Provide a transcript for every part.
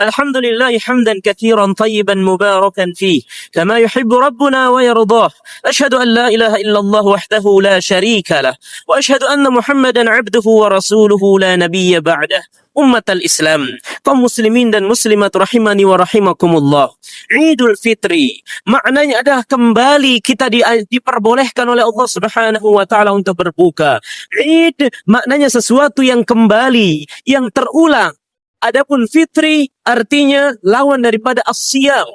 الحمد لله حمدا كثيرا طيبا مباركا فيه كما يحب ربنا ويرضاه. أشهد أن لا إله إلا الله وحده لا شريك له، وأشهد أن محمدا عبده ورسوله لا نبي بعده. Ummatal Islam, kaum muslimin dan muslimat rahimani wa rahimakumullah. Idul Fitri maknanya adalah kembali kita diperbolehkan oleh Allah Subhanahu wa taala untuk berbuka. Id maknanya sesuatu yang kembali, yang terulang. Adapun fitri artinya lawan daripada as-siyam.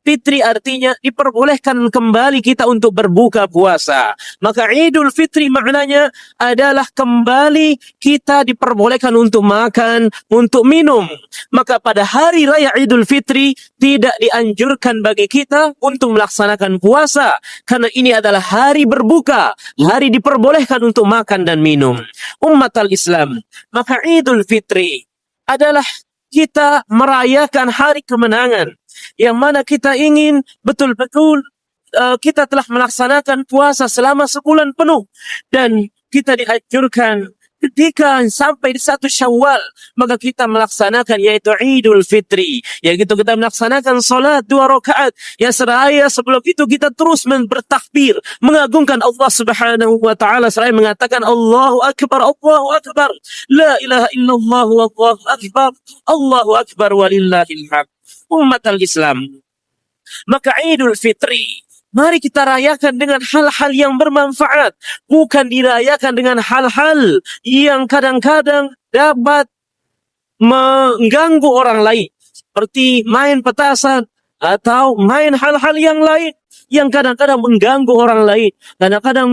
Fitri artinya diperbolehkan kembali kita untuk berbuka puasa. Maka Idul Fitri maknanya adalah kembali kita diperbolehkan untuk makan, untuk minum. Maka pada hari raya Idul Fitri tidak dianjurkan bagi kita untuk melaksanakan puasa. Karena ini adalah hari berbuka, hari diperbolehkan untuk makan dan minum. Ummatal Islam, maka Idul Fitri adalah kita merayakan hari kemenangan, yang mana kita ingin betul-betul kita telah melaksanakan puasa selama sebulan penuh, dan kita dianjurkan ketika sampai di 1 Syawal maka kita melaksanakan yaitu Idul Fitri, yaitu kita melaksanakan salat 2 rakaat. Ya seraya sebelum itu kita terus bertakbir, mengagungkan Allah Subhanahu wa taala seraya mengatakan Allahu Akbar, Allahu Akbar, la ilaha illallah, Allahu Akbar, Allahu Akbar walillahil hamd. Ummatal Islam, maka Idul Fitri mari kita rayakan dengan hal-hal yang bermanfaat, bukan dirayakan dengan hal-hal yang kadang-kadang dapat mengganggu orang lain, seperti main petasan atau main hal-hal yang lain yang kadang-kadang mengganggu orang lain, kadang-kadang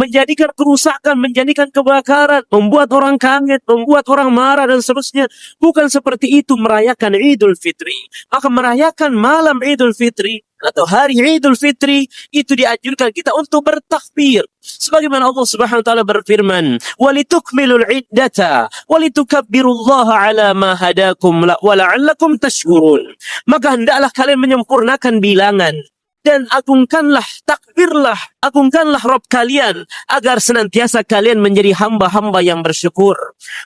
menjadikan kerusakan, menjadikan kebakaran, membuat orang kaget, membuat orang marah dan seterusnya. Bukan seperti itu merayakan Idul Fitri. Maka merayakan malam Idul Fitri atau hari Idul Fitri itu dianjurkan kita untuk bertakbir. Sebagaimana Allah Subhanahu wa taala berfirman, "Walitukmilul iddata walitukabbirullaha 'ala ma hadakum wa la'allakum tashkurun." Maka hendaklah kalian menyempurnakan bilangan dan agungkanlah, takbirlah, agungkanlah Rabb kalian agar senantiasa kalian menjadi hamba-hamba yang bersyukur.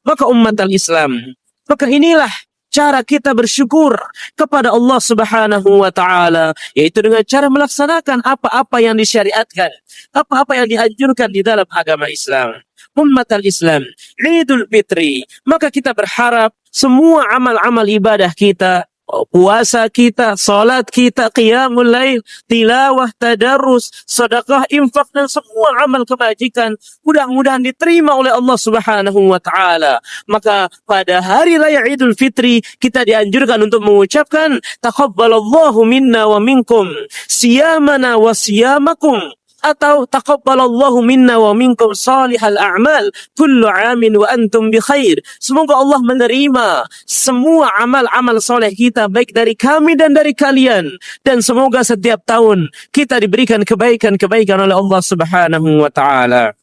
Maka umat al-Islam, maka inilah cara kita bersyukur kepada Allah Subhanahu wa taala, yaitu dengan cara melaksanakan apa-apa yang disyariatkan, apa-apa yang dianjurkan di dalam agama Islam. Umat al-Islam, Idul Fitri, maka kita berharap semua amal-amal ibadah kita, puasa kita, salat kita, qiyamul lail, tilawah, tadarrus, sedekah, infak dan semua amal kebajikan mudah-mudahan diterima oleh Allah Subhanahu wa taala. Maka pada hari raya Idul Fitri kita dianjurkan untuk mengucapkan taqabbalallahu minna wa minkum siyamana wa siyamakum, atau taqabbalallahu minna wa minkum salihal a'mal kullu 'amin wa antum bi khair. Semoga Allah menerima semua amal-amal soleh kita, baik dari kami dan dari kalian, dan semoga setiap tahun kita diberikan kebaikan-kebaikan oleh Allah Subhanahu wa taala.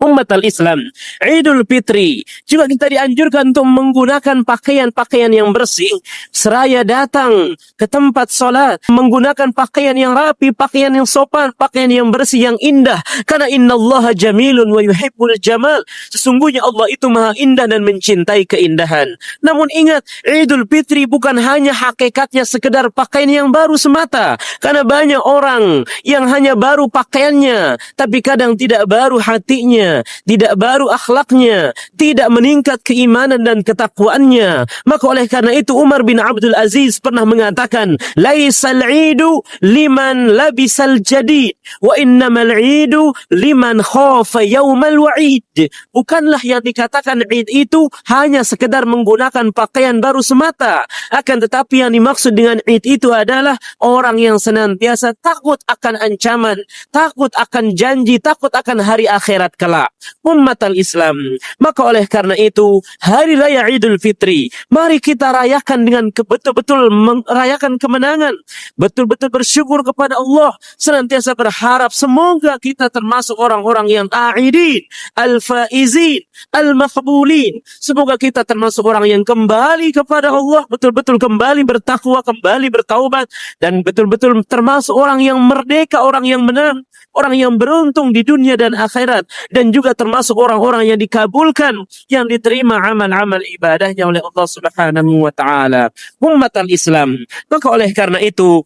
Umat al-Islam, Idul Fitri juga kita dianjurkan untuk menggunakan pakaian-pakaian yang bersih seraya datang ke tempat solat, menggunakan pakaian yang rapi, pakaian yang sopan, pakaian yang bersih, yang indah. Karena innallaha jamilun wa yuhibbul jamal. Sesungguhnya Allah itu maha indah dan mencintai keindahan. Namun ingat, Idul Fitri bukan hanya hakikatnya sekedar pakaian yang baru semata. Karena banyak orang yang hanya baru pakaiannya, tapi kadang tidak baru hatinya, tidak baru akhlaknya, tidak meningkat keimanan dan ketakwaannya. Maka oleh karena itu Umar bin Abdul Aziz pernah mengatakan, laisal idu liman labisal jadid wa innamal idu liman khafa yaumal wa'id. Bukanlah yang dikatakan Id itu hanya sekedar menggunakan pakaian baru semata, akan tetapi yang dimaksud dengan Id itu adalah orang yang senantiasa takut akan ancaman, takut akan janji, takut akan hari akhirat kelak. Umat al-Islam, maka oleh karena itu hari raya Idul Fitri mari kita rayakan dengan betul-betul merayakan kemenangan, betul-betul bersyukur kepada Allah, senantiasa berharap semoga kita termasuk orang-orang yang a'idin, al-faizin, al-maqbulin. Semoga kita termasuk orang yang kembali kepada Allah, betul-betul kembali bertakwa, kembali bertaubat, dan betul-betul termasuk orang yang merdeka, orang yang menang, orang yang beruntung di dunia dan akhirat, dan dan juga termasuk orang-orang yang dikabulkan, yang diterima amal-amal ibadahnya oleh Allah Subhanahu wa taala. Umat al-Islam, maka oleh karena itu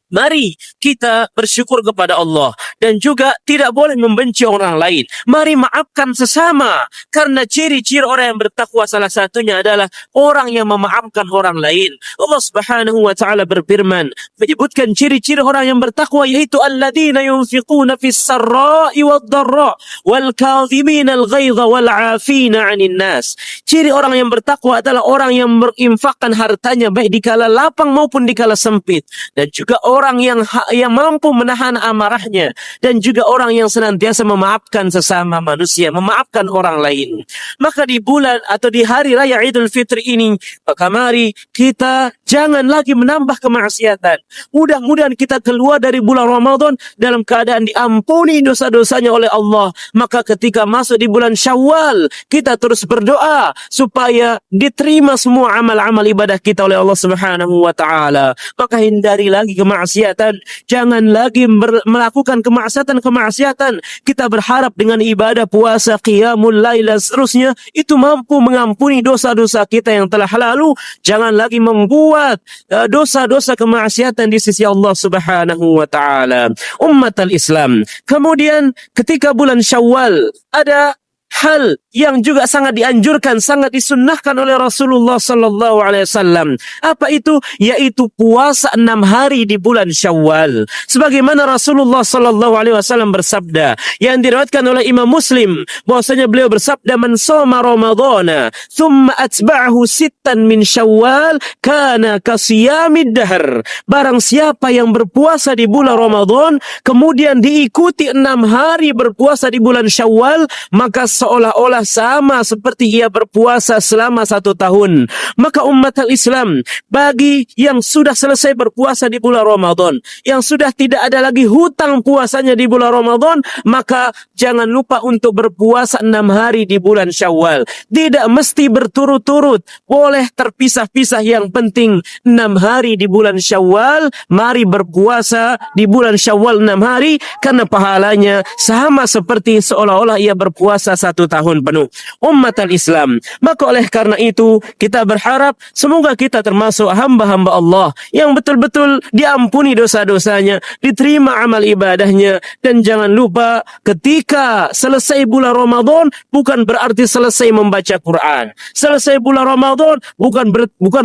mari kita bersyukur kepada Allah dan juga tidak boleh membenci orang lain. Mari maafkan sesama, karena ciri-ciri orang yang bertakwa salah satunya adalah orang yang memaafkan orang lain. Allah Subhanahu wa taala berfirman menyebutkan ciri-ciri orang yang bertakwa, yaitu alladzina yunfiquna fis sarra'i wad dharra wal kadhimina al ghaidha wal 'afina 'anil nas. Ciri orang yang bertakwa adalah orang yang berinfakkan hartanya baik di kala lapang maupun di kala sempit, dan juga orang yang mampu menahan amarahnya, dan juga orang yang senantiasa memaafkan sesama manusia, memaafkan orang lain. Maka di bulan atau di hari raya Idul Fitri ini, maka mari kita jangan lagi menambah kemaksiatan. Mudah-mudahan kita keluar dari bulan Ramadan dalam keadaan diampuni dosa-dosanya oleh Allah. Maka ketika masuk di bulan Syawal, kita terus berdoa supaya diterima semua amal-amal ibadah kita oleh Allah Subhanahu wa taala. Maka hindari lagi kemaksiatan, jangan lagi melakukan kemaksiatan. Kita berharap dengan ibadah puasa, qiyamul lail dan seterusnya itu mampu mengampuni dosa-dosa kita yang telah lalu. Jangan lagi membuat dosa-dosa kemaksiatan di sisi Allah Subhanahu wa taala. Umat al-Islam, kemudian ketika bulan Syawal ada hal yang juga sangat dianjurkan, sangat disunnahkan oleh Rasulullah sallallahu alaihi wasallam. Apa itu? Yaitu puasa 6 hari di bulan Syawal. Sebagaimana Rasulullah sallallahu alaihi wasallam bersabda, yang diriwayatkan oleh Imam Muslim, bahwasanya beliau bersabda, "Man shoma Ramadhana, thumma atba'ahu sittan min Syawal, kana kasiyamid dahr." Barang siapa yang berpuasa di bulan Ramadan, kemudian diikuti 6 hari berpuasa di bulan Syawal, maka seolah-olah sama seperti ia berpuasa selama 1 tahun. Maka umat al-Islam, bagi yang sudah selesai berpuasa di bulan Ramadan, yang sudah tidak ada lagi hutang puasanya di bulan Ramadan, maka jangan lupa untuk berpuasa 6 hari di bulan Syawal. Tidak mesti berturut-turut, boleh terpisah-pisah, yang penting 6 hari di bulan Syawal. Mari berpuasa di bulan Syawal 6 hari, karena pahalanya sama seperti seolah-olah ia berpuasa 1 tahun penuh. Umat al-Islam, maka oleh karena itu kita berharap semoga kita termasuk hamba-hamba Allah yang betul-betul diampuni dosa-dosanya, diterima amal ibadahnya. Dan jangan lupa, ketika selesai bulan Ramadan bukan berarti selesai membaca Quran. Selesai bulan Ramadan bukan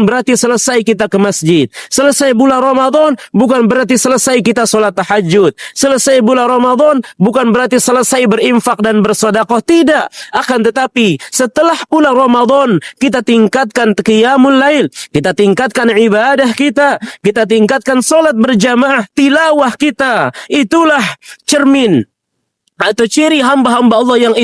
berarti selesai kita ke masjid. Selesai bulan Ramadan bukan berarti selesai kita sholat tahajud. Selesai bulan Ramadan bukan berarti selesai berinfak dan bersedekah. Tidak. Akan tetapi setelah bulan Ramadan kita tingkatkan qiyamul lail, kita tingkatkan ibadah kita tingkatkan solat berjamaah, tilawah kita. Itulah cermin atau ciri hamba-hamba Allah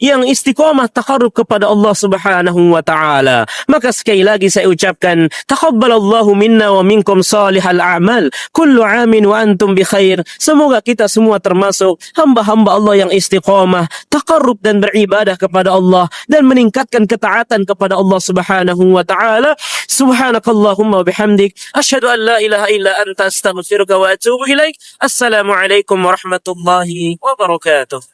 yang istiqamah taqarrub kepada Allah Subhanahu wa taala. Maka sekali lagi saya ucapkan taqabbalallahu minna wa minkum salihal a'mal, kullu 'amin wa antum bi khair. Semoga kita semua termasuk hamba-hamba Allah yang istiqamah, taqarrub dan beribadah kepada Allah, dan meningkatkan ketaatan kepada Allah Subhanahu wa taala. Subhanakallahumma wa bihamdik, asyhadu an la ilaha illa anta, astaghfiruka wa atubu ilaik. Assalamualaikum warahmatullahi wabarakatuh.